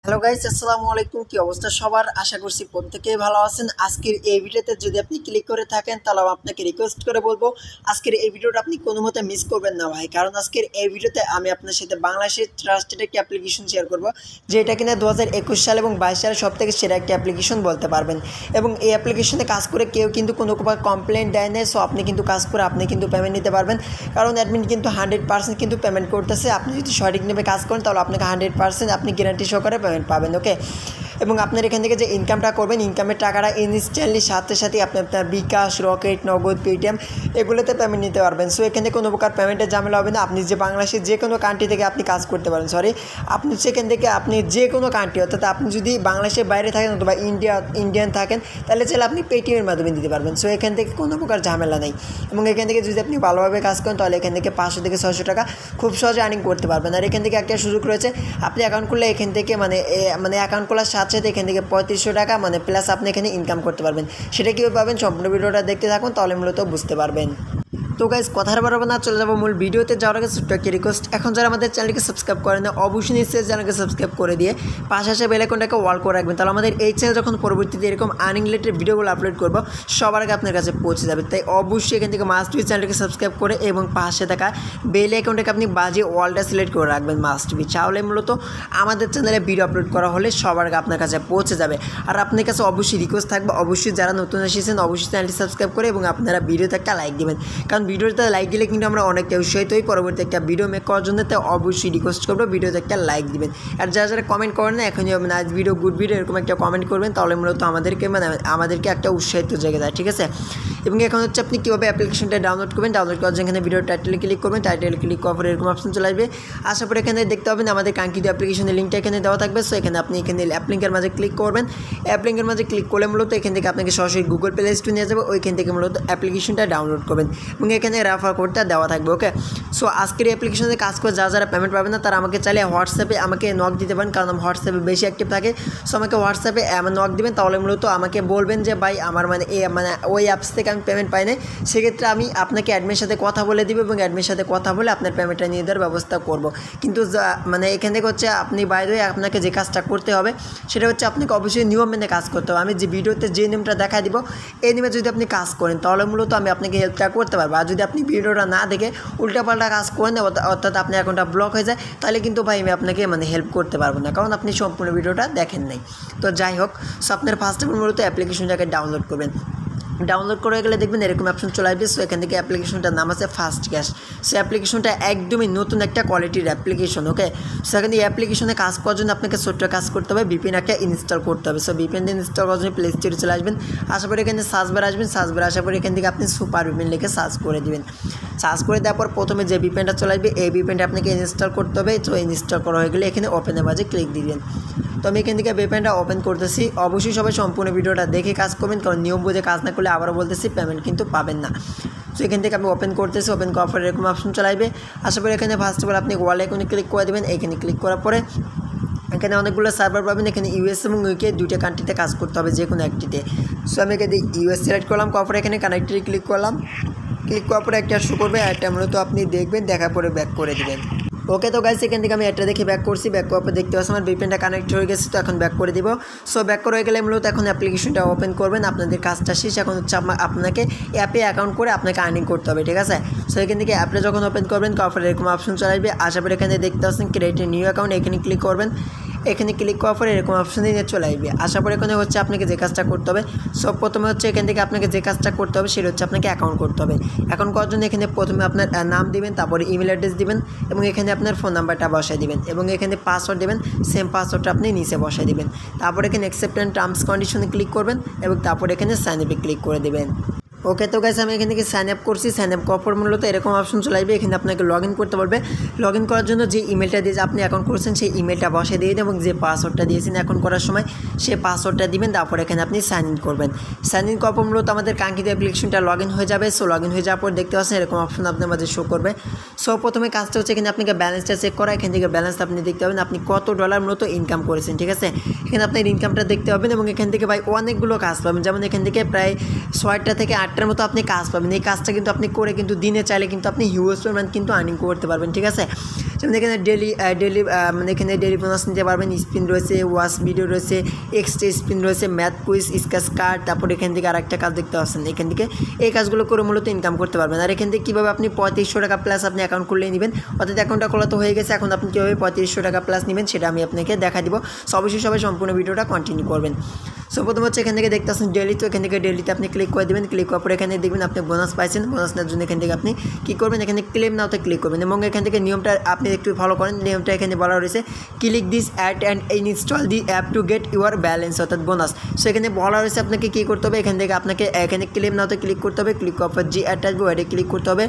Hello guys, আসসালামু আলাইকুম। কি অবস্থা সবার? আশা করছি প্রত্যেকেই ভালো আছেন। আজকের এই ভিডিওতে যদি আপনি ক্লিক করে থাকেন তাহলে আপনাকে রিকোয়েস্ট করে বলবো আজকের এই ভিডিওটা আপনি কোনো মতে মিস করবেন না ভাই, কারণ আজকের এই ভিডিওতে আমি আপনার সাথে বাংলাদেশের ট্রাস্টেড একটি অ্যাপ্লিকেশন শেয়ার করব, যেটা কিনা 2021 সাল এবং 22 সালে সব থেকে সেরা একটি অ্যাপ্লিকেশন বলতে পারবেন। এবং এই অ্যাপ্লিকেশনে কাজ করে কেউ কিন্তু কোনো প্রকার কমপ্লেন দেয় না। সো আপনি কিন্তু কাজ করে আপনি কিন্তু পেমেন্ট নিতে পারবেন, কারণ অ্যাডমিন কিন্তু 100% কিন্তু পেমেন্ট করতেছে। আপনি যদি সঠিকভাবে কাজ করেন তাহলে আপনাকে 100% আপনি গ্যারান্টি সহকারে পেমেন্ট পাবেন। ওকে, এবং আপনার এখান থেকে যে ইনকামটা করবেন, ইনকামের টাকাটা ইনস্ট্যান্টলি সাথে সাথে আপনি আপনার বিকাশ, রকেট, নগদ, পেটিএম এগুলোতে পেমেন্ট নিতে পারবেন। সো এখানে কোনো প্রকার পেমেন্টের ঝামেলা হবে না। আপনি যে বাংলাদেশের যে কোনো কান্ট্রি থেকে আপনি কাজ করতে পারেন, আপনি সেখান থেকে আপনি যে কোনো কান্ট্রি, অর্থাৎ আপনি যদি বাংলাদেশের বাইরে থাকেন অথবা ইন্ডিয়ান থাকেন তাহলে চাইলে আপনি পেটিএমের মাধ্যমে দিতে পারবেন। সো এখান থেকে কোনো প্রকার ঝামেলা নেই। এবং এখান থেকে যদি আপনি ভালোভাবে কাজ করেন তাহলে এখান থেকে 500 থেকে 600 টাকা খুব সহজে আর্নিং করতে পারবেন। আর এখান থেকে একটা সুযোগ রয়েছে, আপনি অ্যাকাউন্ট করলে এখান থেকে মানে অ্যাকাউন্ট খোলার সাথে সাথে এখান থেকে 3500 টাকা প্লাস আপনি এখানে ইনকাম করতে পারবেন। সেটা কীভাবে পাবেন সম্পূর্ণ ভিডিওটা দেখতে থাকুন, তাহলে মূলত বুঝতে পারবেন। তো গাইজ কথার বাড়াবো না, চলে যাবো মূল ভিডিওতে যাওয়ার আগে ছোট্ট একটি রিকোয়েস্ট, এখন যারা আমাদের চ্যানেলকে সাবস্ক্রাইব করেন না অবশ্যই নিশ্চয়ই চ্যানেলকে সাবস্ক্রাইব করে দিয়ে পাশে আসে বেল আইকনটাকে অল করে রাখবেন, তাহলে আমাদের এই চ্যানেল যখন পরবর্তীতে এরকম আর্নিং রিলেটেড ভিডিওগুলো আপলোড করবো সবার আগে আপনার কাছে পৌঁছে যাবে। তাই অবশ্যই এখান থেকে মাস্ট বি চ্যানেলকে সাবস্ক্রাইব করে এবং পাশে থাকা বেল আইকনটাকে আপনি বাজে অলটা সিলেক্ট করে রাখবেন মাস্ট বি, তাহলে মূলত আমাদের চ্যানেলে ভিডিও আপলোড করা হলে সবার আগে আপনার কাছে পৌঁছে যাবে। আর আপনার কাছে অবশ্যই রিকোয়েস্ট থাকবে, অবশ্যই যারা নতুন এসেছেন অবশ্যই চ্যানেলটি সাবস্ক্রাইব করে এবং আপনারা ভিডিওতে একটা লাইক দেবেন, কারণ ভিডিওতে লাইক দিলে কিন্তু আমরা অনেকটা উৎসাহিত হই পরবর্তী একটা ভিডিও মেক করার জন্য। তাই অবশ্যই রিকোয়েস্ট করবো ভিডিওতে একটা লাইক দিবেন। আর যারা যারা কমেন্ট করেন না এখনই নাইস ভিডিও, গুড ভিডিও এরকম একটা কমেন্ট করবেন, তাহলে মূলত আমাদেরকে একটা উৎসাহিত জেগে যায়, ঠিক আছে। এবং এখন হচ্ছে আপনি কীভাবে অ্যাপ্লিকেশনটা ডাউনলোড করবেন, ডাউনলোড করার জন্য এখানে ভিডিও টাইটেলে ক্লিক করবেন, টাইটেলে ক্লিক করার পরে এরকম অপশন চলে আসবে। আসার পরে এখানে দেখতে পাবেন আমাদের কাঙ্ক্ষিত অ্যাপ্লিকেশনের লিঙ্কটা এখানে দেওয়া থাকবে। সো এখানে আপনি এখানে অ্যাপ লিঙ্কের মাঝে ক্লিক করবেন। অ্যাপ লিঙ্কের মাঝে ক্লিক করলে মূলত এখান থেকে আপনাকে সরাসরি গুগল প্লে স্টোরে নিয়ে যাবে, ওইখান থেকে মূলত অ্যাপ্লিকেশনটা ডাউনলোড করবেন এবং এখানে রেফার কোডটা দেওয়া থাকবে। ওকে, সো আজকের অ্যাপ্লিকেশনে কাজ করে যারা পেমেন্ট পাবেন না তারা আমাকে চাইলে হোয়াটসঅ্যাপে আমাকে নক দিতে পারেন, কারণ আমি হোয়াটসঅ্যাপে বেশি অ্যাক্টিভ থাকে। সো আমাকে হোয়াটসঅ্যাপে নক দিবেন, তাহলে মূলত আমাকে বলবেন যে ভাই আমার ওই অ্যাপস থেকে আমি পেমেন্ট পাই নাই, সেক্ষেত্রে আমি আপনাকে অ্যাডমিনের সাথে কথা বলে দিব এবং অ্যাডমিনের সাথে কথা বলে আপনার পেমেন্টটা নিয়ে দেওয়ার ব্যবস্থা করব। কিন্তু এখান থেকে হচ্ছে আপনি বাইরে আপনাকে যে কাজটা করতে হবে সেটা হচ্ছে আপনাকে অবশ্যই নিয়ম মেনে কাজ করতে হবে। আমি যে ভিডিওতে যে নিয়মটা দেখা দিব এই নিয়মে যদি আপনি কাজ করেন তাহলে মূলত আমি আপনাকে হেল্পটা করতে পারবো। আর যদি আপনি ভিডিওটা না দেখে উল্টাপাল্টা কাজ করেন অর্থাৎ আপনি অ্যাকাউন্টটা ব্লক হয়ে যায়, তাহলে কিন্তু ভাই আমি আপনাকে হেল্প করতে পারবো না, কারণ আপনি সম্পূর্ণ ভিডিওটা দেখেন নাই। তো যাই হোক, সো আপনার ফার্স্ট টাইম মূলত অ্যাপ্লিকেশনটাকে ডাউনলোড করবেন। ডাউনলোড করে গেলে দেখবেন এরকম অপশন চলে আসবে। সো এখান থেকে অ্যাপ্লিকেশনটার নাম আছে ফাস্ট ক্যাশ। সো অ্যাপ্লিকেশনটা একদমই নতুন একটা কোয়ালিটির অ্যাপ্লিকেশন। ওকে, সো এখানে এই অ্যাপ্লিকেশনে কাজ করার জন্য আপনাকে ছোট্ট কাজ করতে হবে, ভিপিএন একটা ইনস্টল করতে হবে। সো ভিপিএন ইনস্টল করার জন্য প্লে স্টোরে চলে আসবেন। আসার পরে এখানে সার্চ বার আসবেন, সার্চ বার আসার পরে এখান থেকে আপনি সুপার ভিপিএন লিখে সার্চ করে দেবেন। সার্চ করে দেওয়ার পর প্রথমে যে ভিপিএনটা চলে আসবে এই ভিপিএনটা আপনাকে ইনস্টল করতে হবে। তো ইনস্টল করা হয়ে গেলে এখানে ওপেনের মাঝে ক্লিক দিবেন। তো আমি এখান থেকে ভিপিএনটা ওপেন করতেছি। অবশ্যই সবাই সম্পূর্ণ ভিডিওটা দেখে কাজ করবেন, কারণ নিয়ম বুঝে কাজ না করলে আবারও বলতেছি পেমেন্ট কিন্তু পাবেন না। তো এখান থেকে আমি ওপেন করতেছি। ওপেন করার পরে এরকম অপশন চলে আসবে। আসার পরে এখানে ফার্স্ট অফ অল আপনি ওয়াল আইকনে ক্লিক করে দেবেন। এখানে ক্লিক করার পরে এখানে অনেকগুলো সার্ভার পাবেন। এখানে ইউএস এবং ইউকে দুইটা কান্ট্রিতে কাজ করতে হবে, যে কোনো একটিতে। সো আমি এখানে ইউএস সিলেক্ট করলাম, করার পরে এখানে কানেক্টে ক্লিক করলাম। ক্লিক করার পরে একটা শো করবে, একটা মূলত আপনি দেখবেন, দেখার পরে ব্যাক করে দেবেন। ওকে, তো গাইস এখান থেকে আমি একটা দেখে ব্যাক করছি। ব্যাক করার পর দেখতে পাচ্ছি আমার ভিপিএনটা কানেক্ট হয়ে গেছে। তো এখন ব্যাক করে দিব। সো ব্যাক করে গেলে মূলত এখন অ্যাপ্লিকেশনটা ওপেন করবেন। আপনাদের কাজটা শেষ। এখন হচ্ছে আপনাকে অ্যাপে অ্যাকাউন্ট করে আপনাকে আর্নিং করতে হবে, ঠিক আছে। সো এখান থেকে অ্যাপটা যখন ওপেন করবেন তারপরে এরকম অপশন চলে আসবে। আসার পরে এখানে দেখতে পাচ্ছেন ক্রিয়েট নিউ অ্যাকাউন্ট, এখানে ক্লিক করবেন। এখানে ক্লিক করার পরে এরকম অপশন নিয়ে চলে আসবে। আসার পরে এখানে হচ্ছে আপনাকে যে কাজটা করতে হবে, সব প্রথমে হচ্ছে এখান থেকে আপনাকে যে কাজটা করতে হবে সেটা হচ্ছে আপনাকে অ্যাকাউন্ট করতে হবে। অ্যাকাউন্ট করার জন্য এখানে প্রথমে আপনার নাম দিবেন, তারপরে ইমেল অ্যাড্রেস দিবেন এবং এখানে আপনার ফোন নাম্বারটা বসায় দিবেন এবং এখানে পাসওয়ার্ড দেবেন। সেম পাসওয়ার্ডটা আপনি নিচে বসায় দিবেন। তারপরে এখানে অ্যাকসেপ্ট অ্যান্ড টার্মস কন্ডিশনে ক্লিক করবেন এবং তারপরে এখানে সাইন আপে ক্লিক করে দেবেন। ওকে, তো গাইস আমি এখান থেকে সাইন আপ করছি। সাইন আপ করার পর মূলত এরকম অপশন চলে আসবে। এখানে আপনাকে লগ ইন করতে বলবে। লগ ইন করার জন্য যে ইমেলটা দিয়ে আপনি অ্যাকাউন্ট করেছেন সেই ইমেলটা বসে দিয়ে এবং যে পাসওয়ার্ডটা দিয়েছেন অ্যাকাউন্ট করার সময় সেই পাসওয়ার্ডটা দিবেন। তারপর এখানে আপনি সাইন ইন করবেন। সাইন ইন করার পর মূলত আমাদের কাঙ্ক্ষিত অ্যাপ্লিকেশনটা লগ ইন হয়ে যাবে। সো লগ ইন হয়ে যাওয়ার পর দেখতে পাচ্ছেন এরকম অপশন আপনার মাঝে শো করবে। সো প্রথমে কাজটা হচ্ছে এখানে আপনাকে ব্যালেন্সটা চেক করা। এখান থেকে ব্যালেন্সটা আপনি দেখতে পাবেন আপনি কত ডলার মূলত ইনকাম করেছেন, ঠিক আছে। এখানে আপনার ইনকামটা দেখতে পাবেন এবং এখান থেকে ভাই অনেকগুলো কাজ পাবেন। যেমন এখান থেকে প্রায় 6টা থেকে 8টার মতো আপনি কাজ পাবেন। এই কাজটা কিন্তু আপনি করে কিন্তু দিনে চাইলে কিন্তু আপনি হিউজ পেমেন্ট কিন্তু আর্নিং করতে পারবেন, ঠিক আছে। যেমন এখানে ডেলি মানে এখানে ডেলি বোনাস নিতে পারবেন, স্পিন রয়েছে, ওয়াচ ভিডিও রয়েছে, এক্সট্রা স্পিন রয়েছে, ম্যাথ কুইজ, স্ক্র্যাচ কার্ড, তারপর এখান থেকে আরেকটা কাজ দেখতে পাচ্ছেন, এখান থেকে এই কাজগুলো করে মূলত ইনকাম করতে পারবেন। আর এখান থেকে কীভাবে আপনি 3500 টাকা প্লাস আপনি অ্যাকাউন্ট করলেই নেবেন, অর্থাৎ অ্যাকাউন্টটা খোলা তো হয়ে গেছে, এখন আপনি কীভাবে 3500 টাকা প্লাস নেবেন সেটা আমি আপনাকে দেখা দিব। সো অবশ্যই সবাই সম্পূর্ণ ভিডিওটা কন্টিনিউ করবেন। সো প্রথম হচ্ছে এখান থেকে দেখতে পাচ্ছেন ডেলি, তো এখান থেকে ডেলিতে আপনি ক্লিক করে দেবেন। ক্লিক করার পর এখানে দেখবেন আপনি বোনাস পাইছেন, বোনাস নেওয়ার জন্য এখান থেকে আপনি কী করবেন, এখানে ক্লেম নাওতে ক্লিক করবেন এবং এখান থেকে নিয়মটা আপনি একটু ফলো করেন। নিয়মটা এখানে বলা রয়েছে click this ad and install the app to get your balance, অর্থাৎ বোনাস। সো এখানে বলা রয়েছে আপনাকে কী করতে হবে, এখান থেকে আপনাকে এখানে ক্লেম নাওতে ক্লিক করতে হবে। ক্লিক করার পর যে অ্যাডটা আসবে ওয়ার্ডে ক্লিক করতে হবে।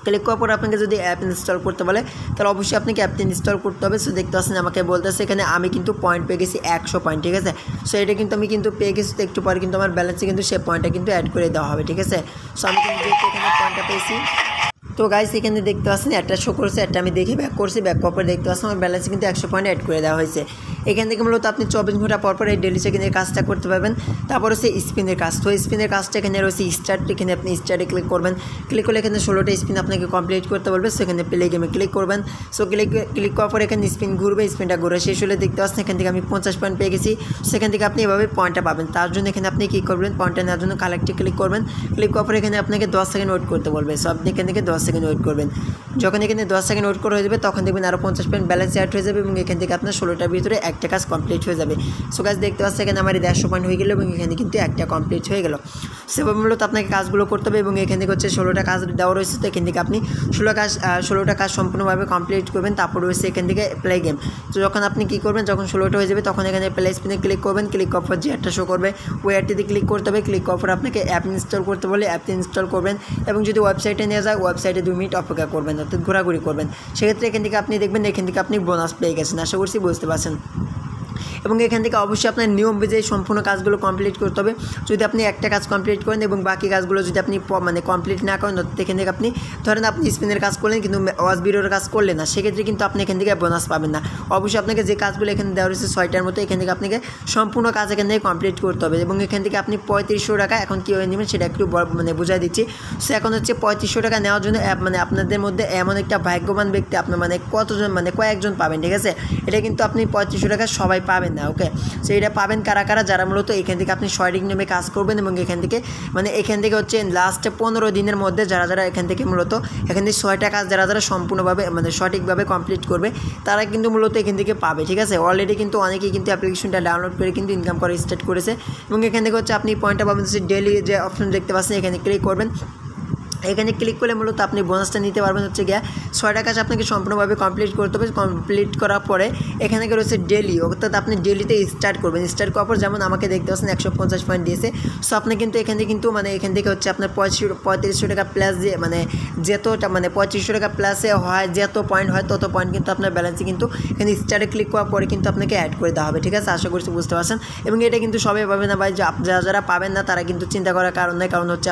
ক্লিক করার পর আপনাকে যদি অ্যাপ ইনস্টল করতে বলে তাহলে অবশ্যই আপনাকে অ্যাপটি ইনস্টল করতে হবে। সো দেখতে পাচ্ছেন আমাকে বলতেছে এখানে আমি কিন্তু পয়েন্ট পেয়ে গেছি 100 পয়েন্ট, ঠিক আছে। সো এটা কিন্তু আমি কিন্তু পেয়ে গেছি, তো একটু পরে কিন্তু আমার ব্যালেন্সে কিন্তু সেই পয়েন্টটা কিন্তু অ্যাড করে দেওয়া হবে, ঠিক আছে। সো আমি কিন্তু যেহেতু এখানে পয়েন্টটা পেয়েছি, তো গাইস এখানে দেখতে পাচ্ছেন একটা শো করছে, একটা আমি দেখে ব্যাক করছি, ব্যাক করার পর দেখতে পাচ্ছেন আমার ব্যালেন্সে কিন্তু 100 পয়েন্ট অ্যাড করে দেওয়া হয়েছে। এখান থেকে মূলত আপনি 24 ঘন্টা পর পর এই ডেলি চেকিংয়ের কাজটা করতে পারবেন। তারপর হচ্ছে স্পিনের কাজ, তো স্পিনের কাজটা এখানে রয়েছে স্টার্ট, এখানে আপনি স্টার্টে ক্লিক করবেন। ক্লিক করলে এখানে 16টা স্পিন আপনাকে কমপ্লিট করতে বলবে, সেখানে প্লে গেমে ক্লিক করবেন। সো ক্লিক করার পর এখানে স্পিন ঘুরবে, স্পিনটা ঘুরে শেষ হলে দেখতে পাচ্ছেন এখান থেকে আমি 50 পয়েন্ট পেয়ে গেছি। সেখান থেকে আপনি এভাবে পয়েন্টটা পাবেন। তার জন্য এখানে আপনি কী করবেন, পয়েন্টটা নেওয়ার জন্য কালেক্টে ক্লিক করবেন। ক্লিক করার পর এখানে আপনাকে 10 সেকেন্ড ওয়েট করতে বলবে। সো আপনি এখান থেকে 10 সেকেন্ড ওয়েট করবেন। যখন এখানে 10 সেকেন্ড ওয়েট করে হয়ে যাবে তখন দেখবেন আরও 50 পয়েন্ট ব্যালেন্স অ্যাড হয়ে যাবে এবং এখান থেকে আপনার 16টার ভিতরে একটা কাজ কমপ্লিট হয়ে যাবে। সো গাইস দেখতে পাচ্ছেন এখানে আমার 150 পয়েন্ট হয়ে গেল এবং এখানে কিন্তু একটা কমপ্লিট হয়ে গেল। সেভাবে মূলত আপনাকে কাজগুলো করতে হবে এবং এখান থেকে হচ্ছে 16টা কাজ দেওয়া রয়েছে, তো এখান থেকে আপনি 16টা কাজ সম্পূর্ণভাবে কমপ্লিট করবেন। তারপর রয়েছে এখান থেকে প্লে গেম। তো যখন আপনি কী করবেন, যখন 16টা হয়ে যাবে তখন এখানে প্লে স্পিনে ক্লিক করবেন। ক্লিক করার পর যে একটা শো করবে ওই অ্যাডটিতে ক্লিক করতে হবে। ক্লিক করার পর আপনাকে অ্যাপ ইনস্টল করতে বলে অ্যাপটি ইনস্টল করবেন এবং যদি ওয়েবসাইটে নিয়ে যায় ওয়েবসাইটে 2 মিনিট অপেক্ষা করবেন, অর্থাৎ ঘোরাঘুরি করবেন। সেক্ষেত্রে এখান থেকে আপনি দেখবেন এখান থেকে আপনি বোনাস পেয়ে গেছেন, আশা করছি বুঝতে পারছেন। এবং এখান থেকে অবশ্যই আপনার নিয়ম অনুযায়ী সম্পূর্ণ কাজগুলো কমপ্লিট করতে হবে। যদি আপনি একটা কাজ কমপ্লিট করেন এবং বাকি কাজগুলো যদি আপনি মানে কমপ্লিট না করেন, এখান থেকে আপনি ধরেন আপনি স্পিনের কাজ করলেন কিন্তু ওয়াচ ভিডিওর কাজ করলেন না, সেক্ষেত্রে কিন্তু আপনি এখান থেকে বোনাস পাবেন না। অবশ্যই আপনাকে যে কাজগুলো এখানে দেওয়া রয়েছে 6টার মতো, এখান থেকে আপনাকে সম্পূর্ণ কাজ এখান থেকে কমপ্লিট করতে হবে এবং এখান থেকে আপনি 3500 টাকা এখন কীভাবে নেবেন সেটা একটু মানে বুঝাই দিচ্ছি। সো এখন হচ্ছে 3500 টাকা নেওয়ার জন্য মানে আপনাদের মধ্যে এমন একটা ভাগ্যবান ব্যক্তি আপনার মানে কতজন মানে কয়েকজন পাবেন, ঠিক আছে। এটা কিন্তু আপনি 3500 টাকা সবাই পাবেন না, ওকে। সো এটা পাবেন কারা কারা, যারা মূলত এখান থেকে আপনি সঠিক নিয়মে কাজ করবেন এবং এখান থেকে হচ্ছে লাস্টে 15 দিনের মধ্যে যারা এখান থেকে মূলত এখান থেকে 6টা কাজ যারা সম্পূর্ণভাবে মানে সঠিকভাবে কমপ্লিট করবে তারা কিন্তু মূলত এখান থেকে পাবে, ঠিক আছে। অলরেডি কিন্তু অনেকেই কিন্তু অ্যাপ্লিকেশনটা ডাউনলোড করে কিন্তু ইনকাম করা স্টার্ট করেছে এবং এখান থেকে হচ্ছে আপনি পয়েন্টটা পাবেন হচ্ছে ডেলি যে অপশন দেখতে পাচ্ছেন, এখানে ক্লিক করবেন। এখানে ক্লিক করলে মূলত আপনি বোনাসটা নিতে পারবেন হচ্ছে গিয়ে 6টা কাজ আপনাকে সম্পূর্ণভাবে কমপ্লিট করতে হবে। কমপ্লিট করার পরে এখানে রয়েছে ডেলি, অর্থাৎ আপনি ডেলিতে স্টার্ট করবেন। স্টার্ট করার পর যেমন আমাকে দেখতে পাচ্ছেন 150 পয়েন্ট দিয়েছে। সো আপনি কিন্তু এখান থেকে কিন্তু মানে এখান থেকে হচ্ছে আপনার 3500 টাকা প্লাস যে মানে যতটা মানে 3500 টাকা প্লাসে হয় যত পয়েন্ট হয় তত পয়েন্ট কিন্তু আপনার ব্যালেন্সে কিন্তু এখানে স্টার্টে ক্লিক করার পরে কিন্তু আপনাকে অ্যাড করে দেওয়া হবে, ঠিক আছে। আশা করছি বুঝতে পারছেন এবং এটা কিন্তু সবাই পাবে না ভাই, যারা পাবেন না তারা কিন্তু চিন্তা করার কারণ নেই, কারণ হচ্ছে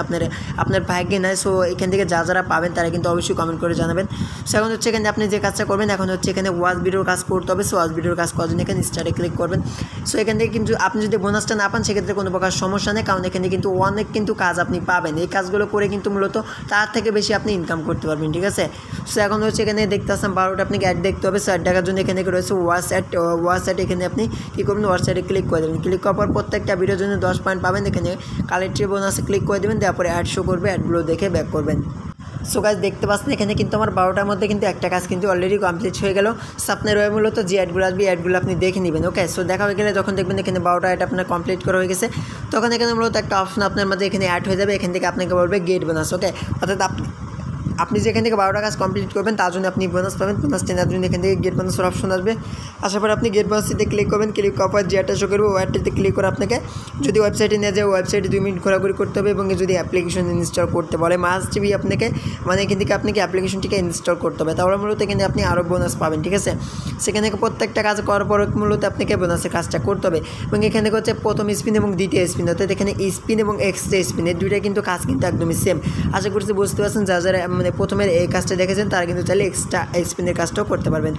আপনার ভাগ্যে নাই। সো এখান থেকে যারা পাবেন তারা কিন্তু অবশ্যই কমেন্ট করে জানাবেন। সো এখন হচ্ছে এখানে আপনি যে কাজটা করবেন, এখন হচ্ছে এখানে ওয়াচ ভিডিওর কাজ করতে হবে। সো ওয়াচ ভিডিওর কাজ করার জন্য এখানে স্টার্টে ক্লিক করবেন। সো এখান থেকে কিন্তু আপনি যদি বোনাসটা না পান সেক্ষেত্রে কোনো প্রকার সমস্যা নেই, কারণ এখানে কিন্তু অনেক কিন্তু কাজ আপনি পাবেন। এই কাজগুলো করে কিন্তু মূলত তার থেকে বেশি আপনি ইনকাম করতে পারবেন, ঠিক আছে। সো এখন হচ্ছে এখানে দেখতে আসছেন 12টা আপনাকে অ্যাড দেখতে হবে। সো অ্যাড দেখার জন্য এখানে রয়েছে ওয়াচ অ্যাড, এখানে আপনি কী করবেন, ওয়াচ অ্যাডে ক্লিক করে দেবেন। ক্লিক করার পর প্রত্যেকটা ভিডিওর জন্য 10 পয়েন্ট পাবেন। এখানে কালেক্টরি বোনাসে ক্লিক করে দেবেন, তারপরে অ্যাড শো করবে, অ্যাডগুলো দেখে ব্যাক করবেন। সো গাইস দেখতে পাচ্ছেন এখানে কিন্তু আমার 12টার মধ্যে কিন্তু একটা কাজ কিন্তু অলরেডি কমপ্লিট হয়ে গেল। সো আপনার ওই মূলত যে অ্যাডগুলো আসবে অ্যাডগুলো আপনি দেখে নেবেন, ওকে। সো দেখা হয়ে গেলে যখন দেখবেন এখানে 12টা অ্যাড আপনার কমপ্লিট করা হয়ে গেছে তখন এখানে মূলত একটা অপশন আপনার মধ্যে এখানে অ্যাড হয়ে যাবে। এখান থেকে আপনাকে বলবে গেট বোনাস, ওকে। অর্থাৎ আপনি যেখান থেকে 12টা কাজ কমপ্লিট করবেন তার জন্য আপনি বোনাস পাবেন। বোনাস নেওয়ার জন্য এখান থেকে গেট বোনাসের অপশন আসবে। আসার পর আপনি গেট বোনাসটিতে ক্লিক করবেন। ক্লিক করার পর যে একটা শো করবে ওয়ারটিতে ক্লিক করে আপনাকে যদি ওয়েবসাইটে নিয়ে যায় ওয়েবসাইটে 2 মিনিট ঘোরাঘুরি করতে হবে এবং যদি অ্যাপ্লিকেশন ইনস্টল করতে বলে মাস্ট বি আপনাকে মানে এখান থেকে আপনাকে অ্যাপ্লিকেশনটিকে ইনস্টল করতে হবে, তাহলে মূলত এখানে আপনি আরও বোনাস পাবেন, ঠিক আছে। সেখানে প্রত্যেকটা কাজ করার পর মূলত আপনাকে বোনাসের কাজটা করতে হবে এবং এখানে হচ্ছে প্রথম স্পিন এবং দ্বিতীয় স্পিন, অর্থাৎ এখানে স্পিন এবং এক্সট্রা স্পিন এই দুইটা কিন্তু কাজ কিন্তু একদমই সেম। আশা করছি বুঝতে পারছেন। যারা মানে প্রথমের এই কাজটা দেখেছেন তারা কিন্তু চাইলে এক্সট্রা স্পিনের কাজটাও করতে পারবেন।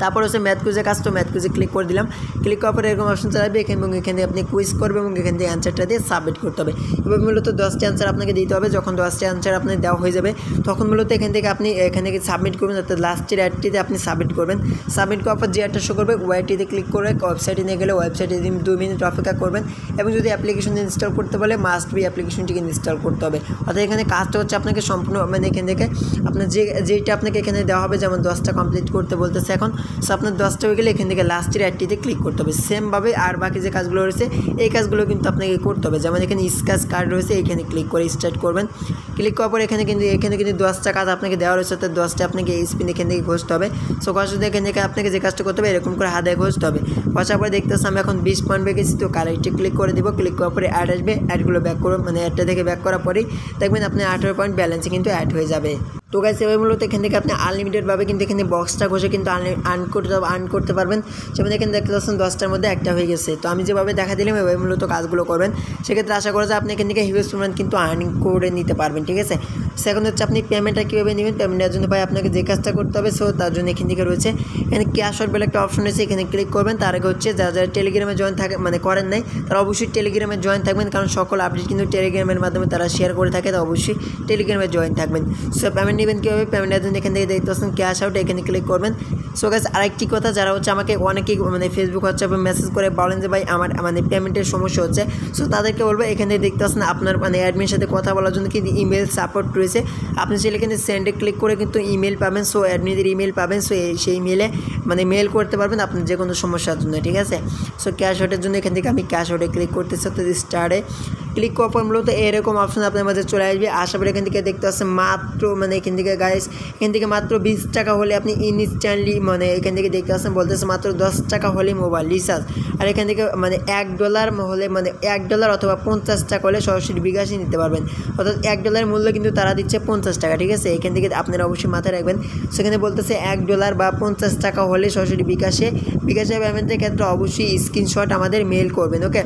তারপর হচ্ছে ম্যাথ কুইজে কাজ, তো ম্যাথ কুইজে ক্লিক করে দিলাম। ক্লিক করার পরে এরকম অপশন চলে আসবে এবং এখানে আপনি কুইজ করবেন এবং এখান থেকে অ্যান্সারটা দিয়ে সাবমিট করতে হবে। এবার মূলত 10টি অ্যান্সার আপনাকে দিতে হবে। যখন 10টি অ্যান্সার আপনার দেওয়া হয়ে যাবে তখন মূলত এখান থেকে আপনি এখান থেকে সাবমিট করবেন, অর্থাৎ লাস্টের অ্যাডটিতে আপনি সাবমিট করবেন। সাবমিট করার পর যে অ্যাডটা শো করবে ওয়াইটিতে ক্লিক করে ওয়েবসাইটে নিয়ে গেলে ওয়েবসাইটে 2 মিনিট অপেক্ষা করবেন এবং যদি অ্যাপ্লিকেশন ইনস্টল করতে বলে মাস্ট বি অ্যাপ্লিকেশনটিকে ইনস্টল করতে হবে। অর্থাৎ এখানে কাজটা হচ্ছে আপনাকে সম্পূর্ণ মানে এখান থেকে আপনার যেইটা আপনাকে এখানে দেওয়া হবে, যেমন 10টা কমপ্লিট করতে বলতেছে এখন, সো আপনার 10টা হয়ে গেলে এখান থেকে লাস্টের অ্যাডটিতে ক্লিক করতে হবে। সেমভাবে আর বাকি যে কাজগুলো রয়েছে এই কাজগুলো কিন্তু আপনাকে করতে হবে। যেমন এখানে স্ক্র্যাচ কার্ড রয়েছে, এখানে ক্লিক করে স্টার্ট করবেন। ক্লিক করার পর এখানে কিন্তু 10টা কাজ আপনাকে দেওয়া রয়েছে, অর্থাৎ 10টা আপনাকে এই স্পিন এখান থেকে ঘষতে হবে। সো ঘষতে এখান থেকে আপনাকে যে কাজটা করতে হবে এরকম করে হাতে ঘষতে হবে। ঘষার পরে দেখতেছি আমি এখন 20 পয়েন্ট পেয়ে গেছি, তো কারেক্টে ক্লিক করে দিব। ক্লিক করার পরে অ্যাড আসবে, অ্যাডগুলো ব্যাক করুন, মানে অ্যাডটা থেকে ব্যাক করার পরেই দেখবেন আপনি 18 পয়েন্ট ব্যালেন্সে কিন্তু অ্যাড হয়ে যাবে। তো গাইস এবার মূলত এখান থেকে আপনি আনলিমিটেডভাবে কিন্তু এখানে বক্সটা ঘষে কিন্তু আর্ন করতে পারবেন। যেমন এখানে দেখতে পাচ্ছেন 10টার মধ্যে একটা হয়ে গেছে। তো আমি যেভাবে দেখা দিলাম এভাবে মূলত কাজগুলো করবেন, সেক্ষেত্রে আশা করা যায় আপনি এখান থেকে হিউজ পরিমাণ কিন্তু আর্নিং করে নিতে পারবেন। ঠিক আছে, সেকেন্ড হচ্ছে আপনি পেমেন্টটা কীভাবে নেবেন। পেমেন্টের জন্য ভাই আপনাকে যে কাজটা করতে হবে, সো তার জন্য এখান থেকে রয়েছে এখানে ক্যাশ আউট বলে একটা অপশন রয়েছে, এখানে ক্লিক করবেন। তার আগে হচ্ছে যারা টেলিগ্রামে জয়েন থাকে মানে করেন নাই তারা অবশ্যই টেলিগ্রামে জয়েন থাকবেন, কারণ সকল আপডেট কিন্তু টেলিগ্রামের মাধ্যমে তারা শেয়ার করে থাকে, তো অবশ্যই টেলিগ্রামে জয়েন থাকবেন। সো পেমেন্ট নেবেন কীভাবে, পেমেন্টের জন্য এখান থেকে দেখতে পাচ্ছেন ক্যাশ আউট, এখানে ক্লিক করবেন। সো গাইস আরেকটি কথা, যারা হচ্ছে আমাকে অনেকেই মানে ফেসবুক হোয়াটসঅ্যাপে মেসেজ করে বলেন যে ভাই আমার মানে পেমেন্টের সমস্যা হচ্ছে, সো তাদেরকে বলবো এখানে দেখতে পাচ্ছেন আপনার মানে অ্যাডমিনের সাথে কথা বলার জন্য কিন্তু ইমেল সাপোর্ট রয়েছে। আপনি চাইলে এখানে সেন্ডে ক্লিক করে কিন্তু ইমেল পাবেন, সো অ্যাডমিনের ইমেল পাবেন। সো সেই মেলে মানে মেল করতে পারবেন আপনার যে কোনো সমস্যার জন্য। ঠিক আছে, সো ক্যাশ আউটের জন্য এখান থেকে আমি ক্যাশ আউটে ক্লিক করতেছি, তো স্টার্টে ক্লিক করার পর মূলত এরকম অপশন আপনার মাঝে চলে আসবে। আশা করি এখান থেকে দেখতে পাচ্ছেন মাত্র মানে এখান থেকে গাইস এখান থেকে মাত্র 20 টাকা হলে আপনি ইনস্ট্যান্টলি মানে এখান থেকে দেখতে পাচ্ছেন বলতেছে মাত্র 10 টাকা হলে মোবাইল রিচার্জ। আর এখান থেকে মানে $1 হলে মানে $1 অথবা 50 টাকা হলে সরাসরি বিকাশে নিতে পারবেন। অর্থাৎ $1 মূল্য কিন্তু তারা দিচ্ছে 50 টাকা। ঠিক আছে, এখান থেকে আপনারা অবশ্যই মাথায় রাখবেন। সেখানে বলতেছে $1 বা 50 টাকা হলে সরাসরি বিকাশে পেমেন্টের ক্ষেত্রে অবশ্যই স্ক্রিনশট আমাদের মেল করবেন। ওকে,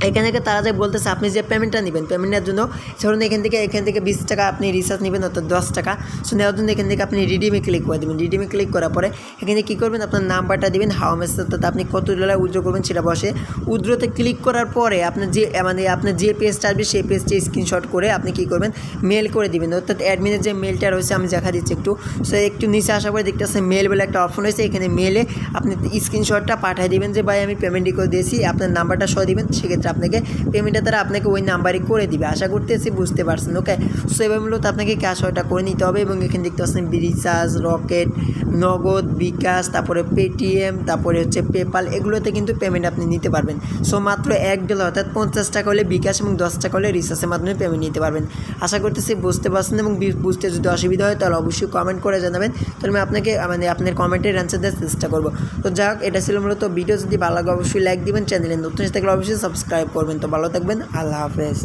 এখান থেকে তারা যে বলতেছে আপনি যে পেমেন্টটা নেবেন, পেমেন্টের জন্য ধরুন এখান থেকে 20 টাকা আপনি রিচার্জ নেবেন, অর্থাৎ 10 টাকা। সো নেওয়ার জন্য এখান থেকে আপনি রিডিমে ক্লিক করে দেবেন। রিডিমে ক্লিক করার পরে এখানে কী করবেন, আপনার নাম্বারটা দেবেন, হাউ মেস, অর্থাৎ আপনি কত ডলার উইথড্র করবেন সেটা বসে। উইথড্রতে ক্লিক করার পরে আপনার যে পেজটা আসবে সেই পেজটা স্ক্রিনশট করে আপনি কী করবেন, মেল করে দিবেন। অর্থাৎ অ্যাডমিনের যে মেলটা রয়েছে আমি দেখা দিচ্ছি একটু, সো একটু নিচে আসার পরে দেখতে পাচ্ছেন মেল বলে একটা অপশন রয়েছে, এখানে মেলে আপনি স্ক্রিনশটটা পাঠিয়ে দিবেন যে ভাই আমি পেমেন্টই করে দিয়েছি, আপনার নাম্বারটা সহ দিবেন। সেক্ষেত্রে আপনাকে পেমেন্টটা তারা আপনাকে ওই নাম্বারই করে দিবে। আশা করতেছি বুঝতে পারছেন। ওকে, সো এবার মূলত আপনাকে ক্যাশ আউটটা করে নিতে হবে এবং এখানে দেখতে পাচ্ছেন রিচার্জ, রকেট, নগদ, বিকাশ, তারপরে পেটিএম, তারপরে হচ্ছে পেপাল, এগুলোতে কিন্তু পেমেন্ট আপনি নিতে পারবেন। সো মাত্র $1 অর্থাৎ 50 টাকা হলে বিকাশ এবং 10 টাকা হলে রিচার্জের মাধ্যমে পেমেন্ট নিতে পারবেন। আশা করতেছি বুঝতে পারছেন এবং বুঝতে যদি অসুবিধা হয় তাহলে অবশ্যই কমেন্ট করে জানাবেন, তাহলে আমি আপনাকে মানে আপনার কমেন্টের অ্যান্সার দেওয়ার চেষ্টা করবো। তো যাই হোক, এটা ছিল মূলত ভিডিও। যদি ভালো লাগে অবশ্যই লাইক দিবেন, চ্যানেলে নতুন থাকলে অবশ্যই সাবস্ক্রাইব করবেন। তো ভালো থাকবেন, আল্লাহ হাফেজ।